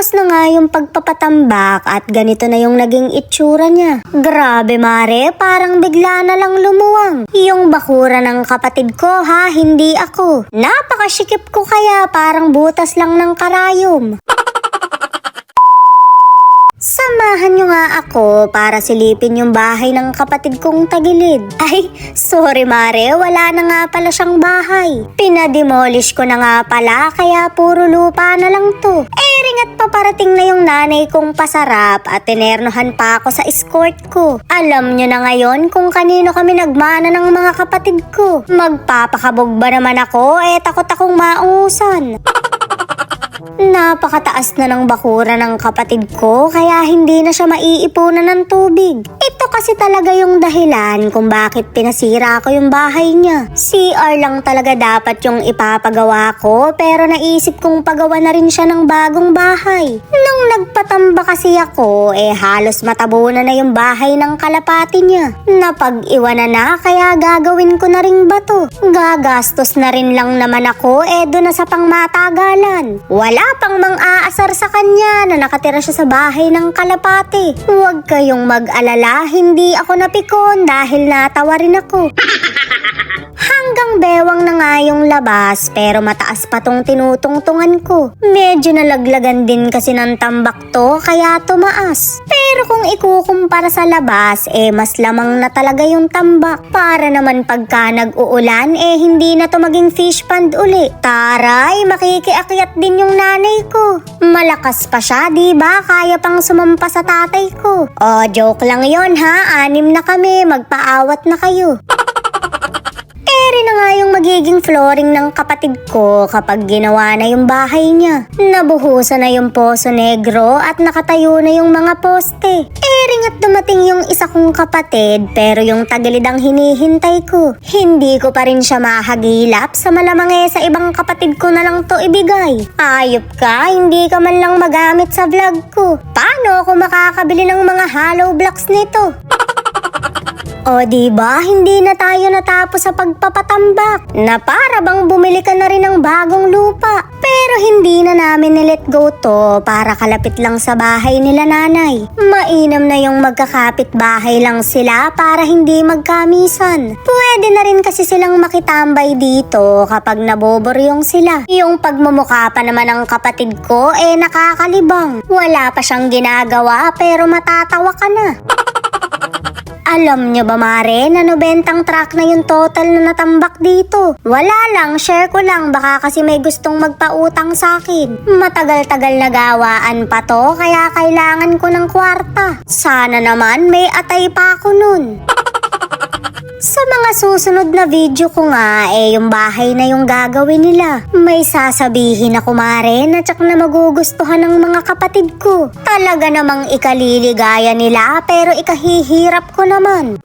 Tapos na nga yung pagpapatambak at ganito na yung naging itsura niya. Grabe mare, parang bigla na lang lumuwang. Yung bakura ng kapatid ko ha, hindi ako. Napakasikip ko kaya parang butas lang ng karayom. Samahan nyo nga ako para silipin yung bahay ng kapatid kong tagilid. Ay, sorry mare, wala na nga pala siyang bahay. Pinademolish ko na nga pala kaya puro lupa na lang to. Ringat paparating na yung nanay kong pasarap at tinernohan pa ako sa escort ko. Alam nyo na ngayon kung kanino kami nagmana ng mga kapatid ko. Magpapakabog ba naman ako takot akong maungusan. Napakataas na ng bakura ng kapatid ko kaya hindi na siya maiipunan ng tubig. Ito kasi talaga yung dahilan kung bakit pinasira ko yung bahay niya. CR lang talaga dapat yung ipapagawa ko pero naisip kong pagawa na rin siya ng bagong bahay. Nung nagpatamba kasi ako halos matabunan na yung bahay ng kalapati niya. Napag-iwanan na kaya gagawin ko na rin ba to? Gagastos na rin lang naman ako doon na sa pangmatagalan. Wala pang mang-aasar sa kanya na nakatira siya sa bahay ng kalapati. Huwag kayong mag-alala, hindi ako napikon dahil natawa rin ako. Hanggang bewang na nga yung labas pero mataas pa tong tinutungtungan ko. Medyo nalaglagan din kasi ng tambak to kaya tumaas. Pero kung ikukumpara sa labas mas lamang na talaga yung tambak. Para naman pagka nag-uulan hindi na to maging fish pond uli. Taray, makikiakyat din yung nanay ko. Malakas pa siya, diba? Kaya pang sumampa sa tatay ko. Joke lang yon ha, 6 na kami, magpaawat na kayo. Rin na nga yung magiging flooring ng kapatid ko kapag ginawa na yung bahay niya. Nabuhusan na yung poso negro at nakatayo na yung mga poste. Ring at dumating yung isa kong kapatid pero yung tagilid ang hinihintay ko. Hindi ko pa rin siya mahagilap sa malamang sa ibang kapatid ko na lang to ibigay. Ayop ka, hindi ka man lang magamit sa vlog ko. Paano ako makakabili ng mga hollow blocks nito? Diba, hindi na tayo natapos sa pagpapatambak na para bang bumili ka na rin ng bagong lupa. Pero hindi na namin nilet go to para kalapit lang sa bahay nila nanay. Mainam na yung magkakapit bahay lang sila para hindi magkamisan. Pwede na rin kasi silang makitambay dito kapag naboboryong sila. Yung pagmumukha pa naman ng kapatid ko nakakalibang. Wala pa siyang ginagawa pero matatawa ka na. Alam nyo ba mare na 90 truck na yung total na natambak dito? Wala lang, share ko lang baka kasi may gustong magpautang sa akin. Matagal-tagal na gawaan pa to kaya kailangan ko ng kwarta. Sana naman may atay pa ako nun. Sa mga susunod na video ko nga yung bahay na yung gagawin nila. May sasabihin ako mare na tsak na magugustuhan ng mga kapatid ko. Talaga namang ikaliligaya nila pero ikahihirap ko naman.